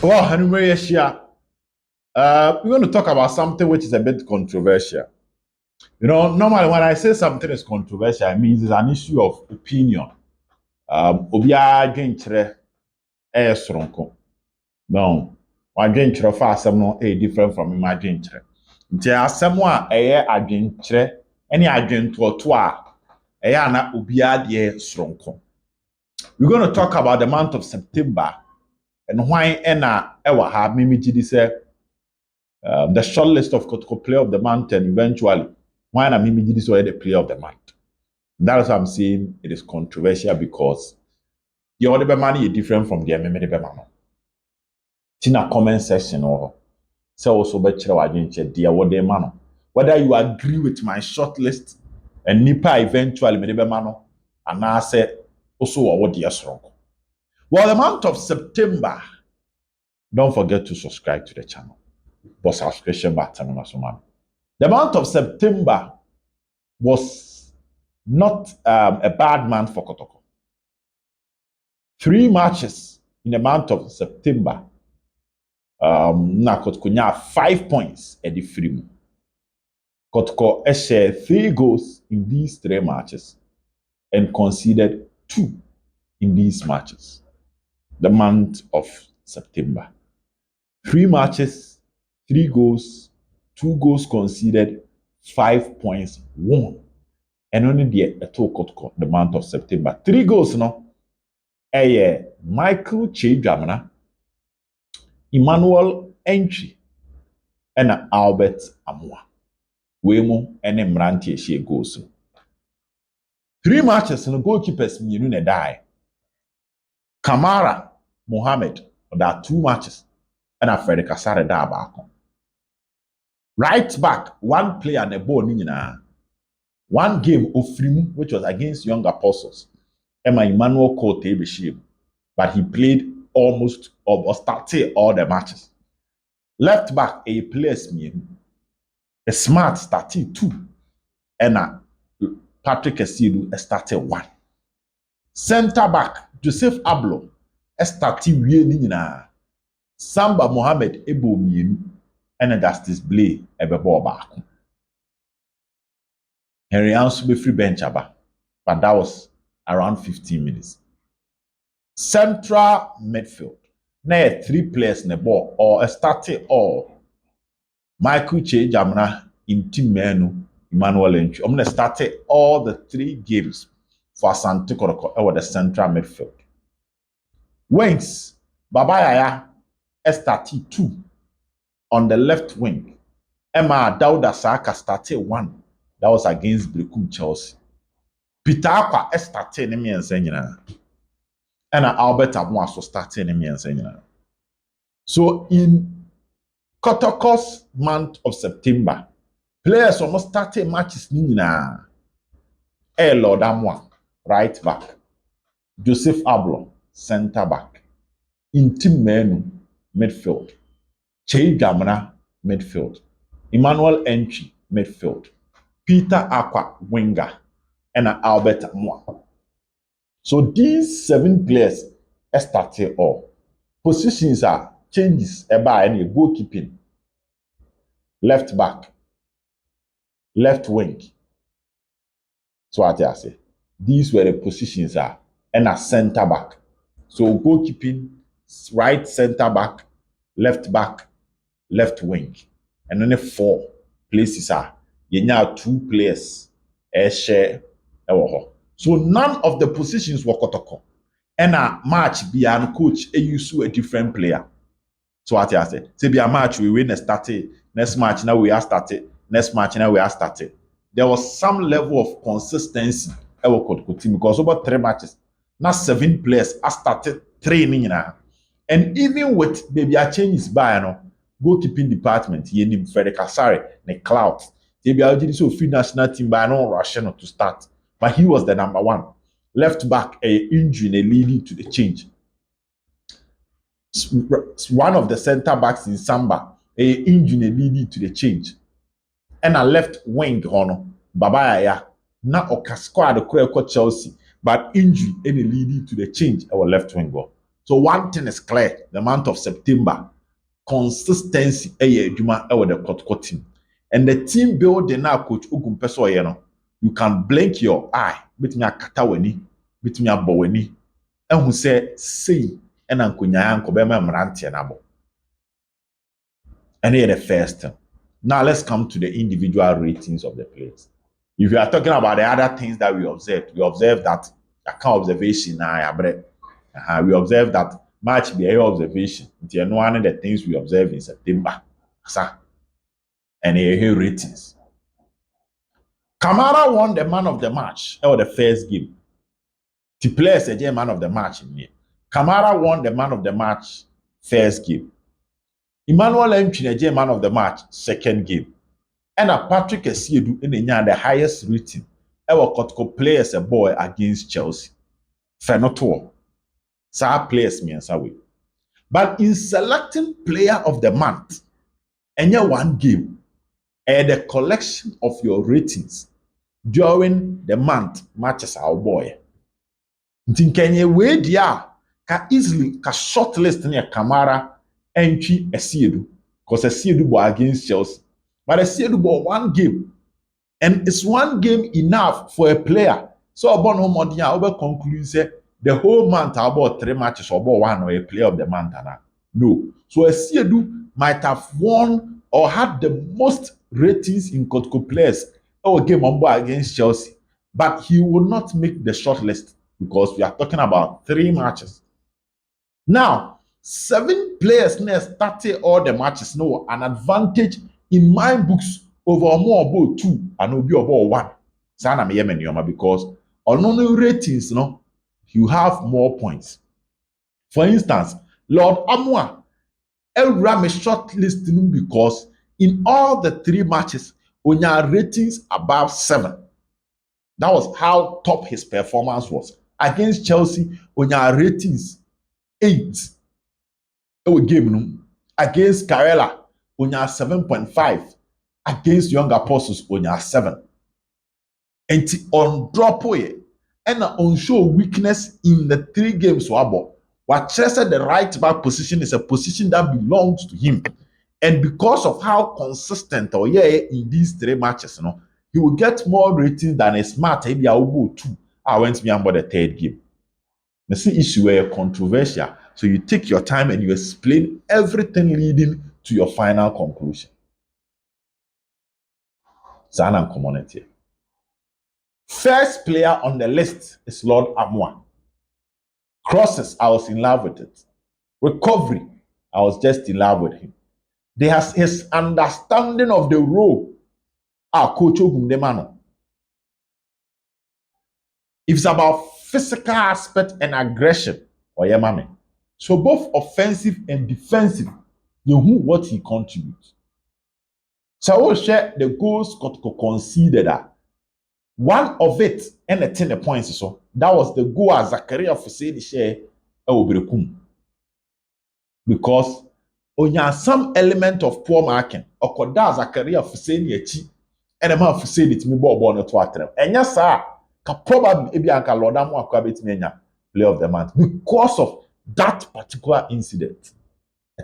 Well, Hanumere, we're going to talk about something which is a bit controversial. You know, normally when I say something is controversial, it means it's an issue of opinion. Obiara dwenkyerɛ ɛyɛ soronko. No, wadwenkyerɛ fa asɛm no ɛyɛ different from my dwenkyerɛ. Nti asɛm a ɛyɛ adwenkyerɛ ɛne adwentoɔto a ɛyɛ ana obiara deɛ soronko. We're going to talk about the month of September and why ɛna ɛwɔ ha mimi gidi sɛ the short list of Kotoko player of the month and eventually why na mimi gidi sɛ the player of the month. That is what I'm saying. It is controversial because the other money is different from the memory man. Tina comment section or so also better wadwenkyerɛ deɛ wɔde ma no. Whether you agree with my short list and nipa eventually me de bɛma no anaasɛ also wɔwɔ deɛ soronko. Well, the month of September, don't forget to subscribe to the channel. But subscription button. The month of September was not a bad month for Kotoko. 3 matches in the month of September. Na Kotoko nya 5 points at the free. Kotoko shared 3 goals in these 3 matches and conceded 2 in these matches. The month of September. 3 matches, 3 goals, 2 goals conceded, 5 points won. And only the Kotoko the month of September. 3 goals no. Michael Chejamana, Emmanuel Antwi, and Albert Amoah. Wemo and Emmanuel Antwi goals. 3 matches no goalkeepers mmienu na die. Kamara Mohammed, that 2 matches, and a Frederick Asare da baako. Right back, 1 player and a ball nina. 1 game of Frimu, which was against Young Apostles. Emmanuel Kote Beshim, but he played almost or started all the matches. Left back, a players mean a smart started 2, and a Patrick Esidu started 1. Center back, Joseph Ablor, started nina. Samba Mohammed ebo mienu and that's display ebe ball back. Henry Ansu be free bench aba, but that was around 15 minutes. Central midfield. Now 3 players in the ball or started all. Michael Chejamana in team menu Emmanuel Antwi. I'm gonna start all the 3 games for Asante Kotoko over the central midfield. Wings, Baba Yaya started 2 on the left wing. Emma Dauda Saka started 1. That was against Brekum Chelsea. Peter Akwa started in the and Albert Amoah so started in the So in Kotoko's month of September, players almost started matches nina. Lord Amoah, right back. Joseph Ablor, center back. Intim Menu, midfield. Chejamana, midfield. Emmanuel Antwi, midfield. Peter Akwa, winger. And Albert Amoah. So these 7 players started all. Positions are changes about any goalkeeping. Left back. Left wing. So what I say. These were the positions are. And a center back. So goalkeeping, right center back, left wing. And only 4 places are. You now 2 players share. So none of the positions were Kotoko. And a match be an coach use a different player. So what I said. Say be a match we win a started. Next match now we are started. Next match now we are started. There was some level of consistency Kotoko team because over 3 matches, now 7 players are started training now. And even with maybe a changes by goalkeeping department, you need Frederick Asare, the clout. They be already so free national team by no Russian to start. But he was the number 1. Left back, a injury leading to the change. One of the center backs in Samba, a injury leading to the change. And a left wing, Baba Yaya, na oka squad the Chelsea, but injury any leading to the change our left wing goal. So one thing is clear: the month of September, consistency adwuma with the Kotoko team. And the team building now, Coach Ugum Peso, you can blink your eye, between your kataweni, between your boweni, and who say, see, and Ankunya Kobema Mranti and Abo. And here the first thing. Now let's come to the individual ratings of the players. If you are talking about the other things that we observed that account observation now, we observed that match be a observation. It's one of the things we observe in September. And here ratings. Kamara won the man of the match or the first game. The players a man of the match in here. Kamara won the man of the match first game. Emmanuel Antwi a man of the match second game. And Patrick Esiedu in the highest rating. Our Kotoko players a boy against Chelsea. Fenoto. So players me way. But in selecting player of the month, and one game, and the collection of your ratings during the month matches our boy. Tinkenye we dia ka easily ka shortlist near Kamara Antwi Esiedu, because Esiedu bo against Chelsea. But Esiedu bo one game, and it's one game enough for a player. So upon home on the conclude say the whole month about 3 matches or about one or a player of the month. No. So Esiedu might have won or had the most ratings in Kotoko players or game on board against Chelsea, but he will not make the short list because we are talking about 3 matches. Now, 7 players now started all the matches. No, an advantage in my books over more about 2 and will be about 1. Sana me because on no ratings, no, you have more points. For instance, Lord Amoah, ram a short listing because in all the 3 matches, on your ratings above 7. That was how top his performance was. Against Chelsea, on your ratings 8. Game against Karela, on your 7.5. Against Young Apostles, on your 7. And on drop away, and on show weakness in the 3 games wabo. What said the right back position is a position that belongs to him. And because of how consistent in these 3 matches, he will get more ratings than a smart maybe 2. I went me about the 3rd game. The see issue were controversial. So you take your time and you explain everything leading to your final conclusion. Zana community. First player on the list is Lord Amoah. Crosses, I was in love with it. Recovery, I was just in love with him. There's his understanding of the role. Coach Ogundemano. If it's about physical aspect and aggression, Oyemame. So both offensive and defensive, you know what he contributes. So I will share the goals Kotoko conceded. One of it, and the 10 points so that was the goal as Zakaria Fusedi share Obrekum. Because on some element of poor marking, or Koda Zakaria Fusedi and a man Fusedi to me born to atrem. And yes, sir, probably Ebianka Lord Amoah Kwabetmenya player of the month because of that particular incident.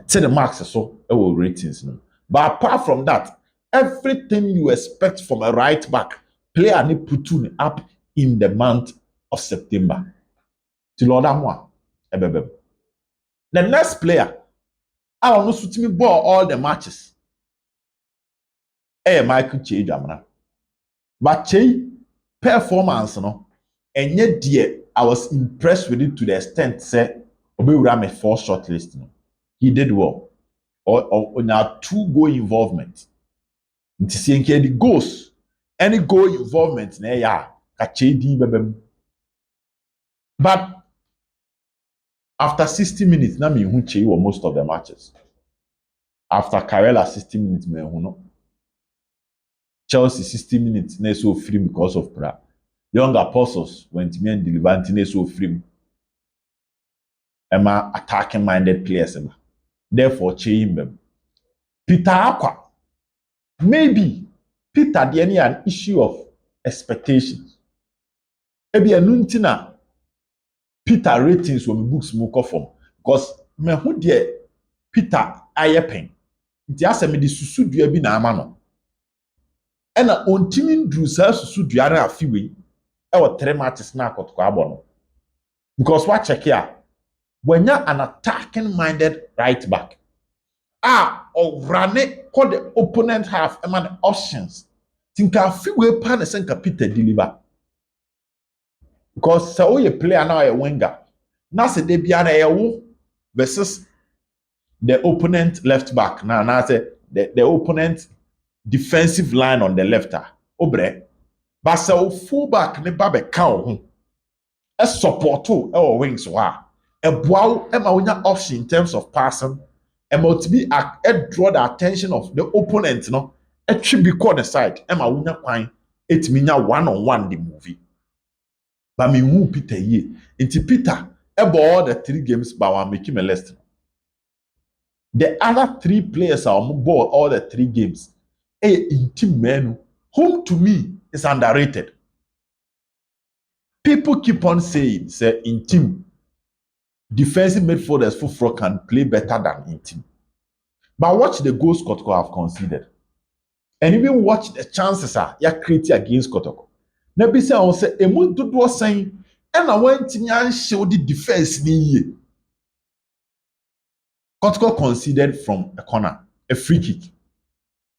10 marks so ratings. But apart from that, everything you expect from a right back player need put up in the month of September. To Lord Amoah. The next player, I will not suit me ball all the matches. Michael Che Jamana. But Che performance, and yet dear, I was impressed with it to the extent say Obeurame 4 shortlist. He did well. Or on our 2 goal involvement. Nti see the goals. Any goal involvement na ya kachedi bebem. But after 60 minutes, na me hu Che were most of the matches. After Karela 60 minutes, me hu no. Chelsea 60 minutes, na so free because of prayer. Young Apostles went me and delivered na so free. Emma attacking minded players. Therefore, Che him. Peter Aqua. Maybe Peter the any an issue of expectations. Ebi enuntina Peter ratings when books move from Because me who de Peter ayepen. Nti ase me de susudua bi na ama no. Ena ontimi ndru saa susudua na afiwe. E wo 3 matches na Kotoko abɔ no. Because what check here, when you're an attacking minded right back, run it, call the opponent half, man options. Think a few way pan and Peter deliver. Because so you player now a winger. Now say they be an versus the opponent left back. Now say the opponent defensive line on the left. Obre. But so full back ne babe cow. A support to our wings wa. A bow wonya option in terms of passing. To be draw the attention of the opponent, no. It should be called aside. Wonya kwine. It minya one-on-one the movie. But me who Peter ye. Inti Peter, all the 3 games, but I make him a list. The other 3 players are on board all the 3 games. In team menu, whom to me is underrated. People keep on saying, say in team, defensive midfielders Fufro can play better than in team. But watch the goals Kotoko have conceded. And even watch the chances you create against Kotoko. Nebi say on say emu dodo saying and I went to show the defense ni. Kotoko conceded from a corner, a free kick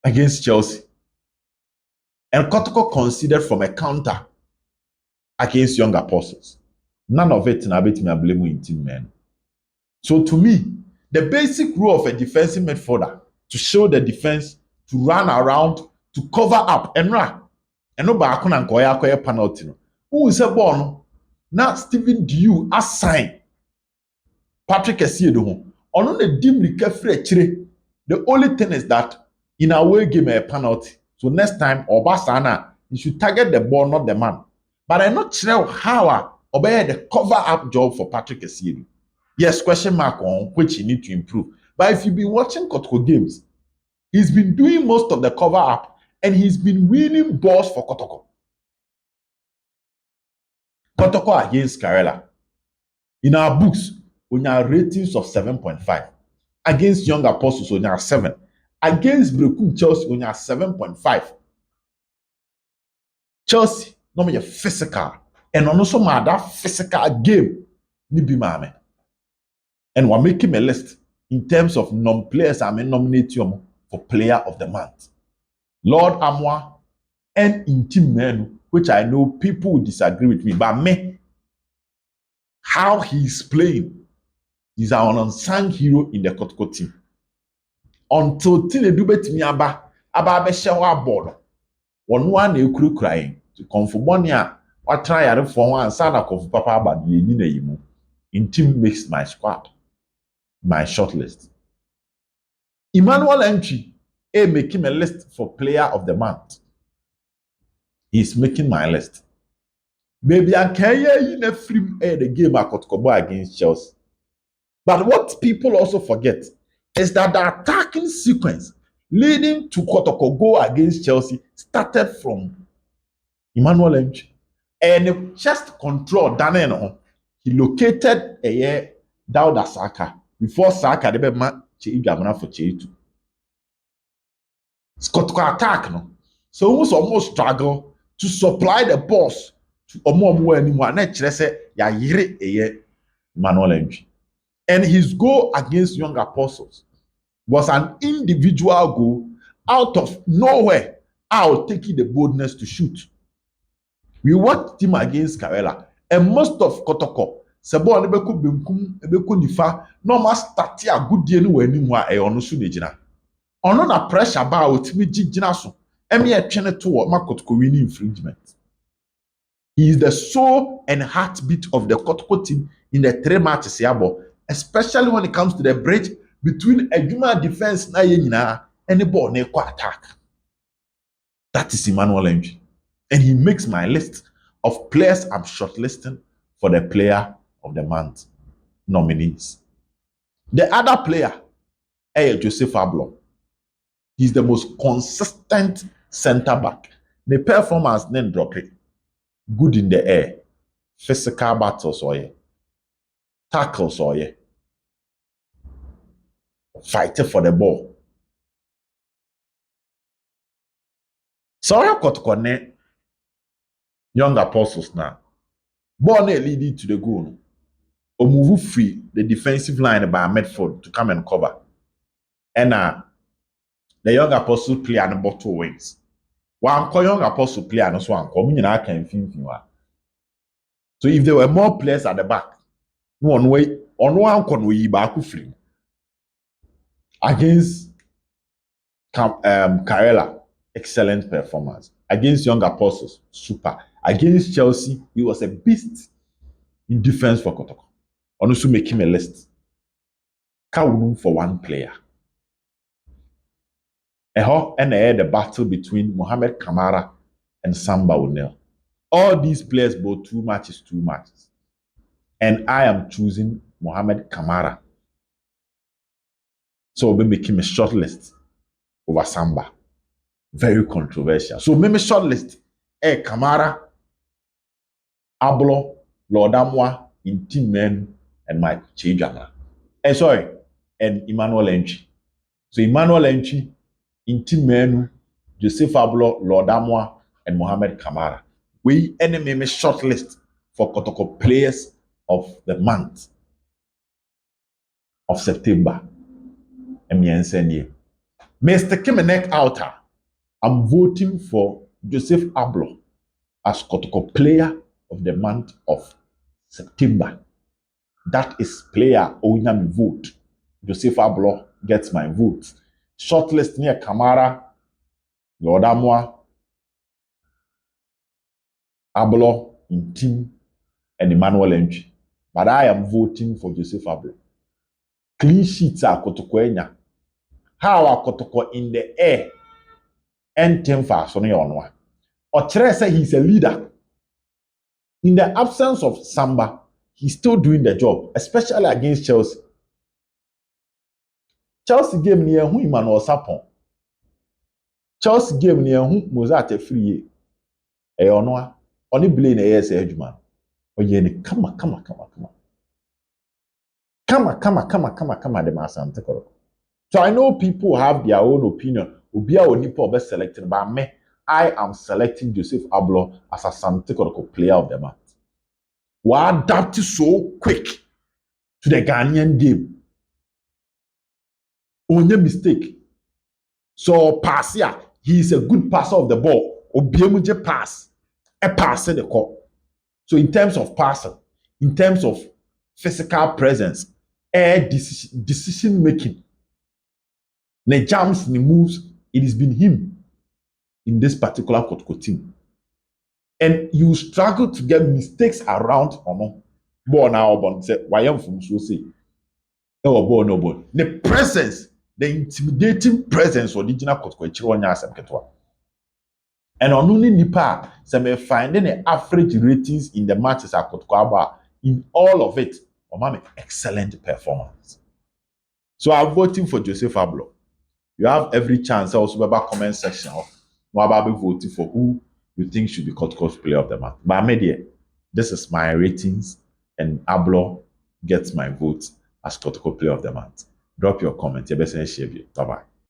against Chelsea. And Kotoko conceded from a counter against Young Apostles. None of it na bet me a blame in team man. So to me, the basic rule of a defensive midfielder to show the defense, to run around, to cover up and run. And no back on koya penalty. Who is a born? Now Stephen Dew assign Patrick Essiedo. On the dim free. The only thing is that in a way game a penalty. So next time Obasana, you should target the ball, not the man. But I'm not sure how obey the cover up job for Patrick Essiedo. Yes, question mark on which he need to improve. But if you've been watching Kotoko games, he's been doing most of the cover up and he's been winning balls for Kotoko. Kotoko against Karela. In our books, we have ratings of 7.5. Against Young Apostles, we have 7. Against Brekum Chelsea, we have 7.5. Chelsea, no more physical. And also that physical game, ni be mame. And we're making a list in terms of non-players I may nominate you for player of the month. Lord Amoah and in team men, which I know people will disagree with me, but me, how he's playing, he's an unsung hero in the Kotoko team. Until Tine Dubet mi aba be shewa board. One ekuru crying to conformonia or try a for one son of papa but ye in team makes my squad. My shortlist. Emmanuel Antwi making a list for player of the month. He's making my list. Maybe I can't hear you in a film the game at Kotoko against Chelsea. But what people also forget is that the attacking sequence leading to Kotoko go against Chelsea started from Emmanuel Antwi. And the chest control done he located a Dauda Saka. Before Saka, they be Gamana for Chetu. Kotoko attack no. So almost struggle to supply the balls to Amoah anymore. Net say ya yire Emmanuel Antwi. And his goal against Young Apostles was an individual goal out of nowhere. I'll take the boldness to shoot. We watched him against Karela, and most of Kotoko. Sebo ne beko benkum ebeko nifa no ma start a good die no wani mu a ono so ne gina ono na pressure ba otimi gigina so eme e twene to ma Kotoko win infringement. He is the soul and heartbeat of the Kotoko team in the 3 matches yabo, especially when it comes to the bridge between Adwuma defense na ye nyina and the ball na attack. That is Emmanuel Antwi, and he makes my list of players I'm shortlisting for the player of the month nominees. The other player, Joseph Ablor. He's the most consistent center back. The performance then drop it. Good in the air. Physical battles or tackles or fighting for the ball. Sorry, Kotoko ne young apostles now. Ball leading to the goal. Or move free the defensive line by Midfield to come and cover. And the young apostle play on the bottom wings. One young apostle play and so on coming I can feel. So if there were more players at the back, one way on one can we back free against Karela, excellent performance. Against young apostles, super. Against Chelsea, he was a beast in defense for Kotoko. And also make him a list. Count room for one player. And the battle between Mohamed Kamara and Samba O'Neil. All these players bought 2 matches. And I am choosing Mohamed Kamara. So we'll be making a short list over Samba. Very controversial. So maybe short list. Kamara, Ablor, Lord Amoah, Intimen, and Michael Chejana. And Emmanuel Antwi. So Emmanuel Antwi, Intimen, Joseph Ablor, Lord Amoah, and Mohamed Kamara. We enemy short list for Kotoko players of the month of September. Mr. Kimenek Outer, I'm voting for Joseph Ablor as Kotoko player of the month of September. That is player Onyami vote. Joseph Ablor gets my vote. Shortlist near Kamara, Lord Amoah, Ablor, Intim, and Emmanuel Antwi. But I am voting for Joseph Ablor. Clean sheets are Kotoko enya. How are Kotoko in the air? And Temfa Sonny Onwa. Or say he's a leader. In the absence of Samba, he's still doing the job, especially against Chelsea. Chelsea game near who Emmanuel Sapon. Chelsea game near who Mozart free. Onwa. Only blame a yes edgeman. Or ye come, the Asante Kotoko. So I know people have their own opinion. Ubia Onipo best selected, but me, I am selecting Joseph Ablor as Asante Kotoko player of the month. We adapt so quick to the Ghanaian game. Only mistake. So pass here, he is a good passer of the ball. Obiemuje pass, a passer the call. So in terms of passing, in terms of physical presence, decision making, the jumps, the moves, it has been him in this particular Kotoko team. And you struggle to get mistakes around Omo. Ball now, but say, why am from so say? No ball, no ball. The presence, the intimidating presence of the original Kotoko Chironya Asem. And on only Nipa, some finding the average ratings in the matches at Kotoko, in all of it, Omame, excellent performance. So I'm voting for Joseph Ablor. You have every chance also about comment section of Wababe voting for who you think should be Kotoko's player of the month. But media, this is my ratings, and Ablor gets my vote as Kotoko player of the month. Drop your comment. Bye bye.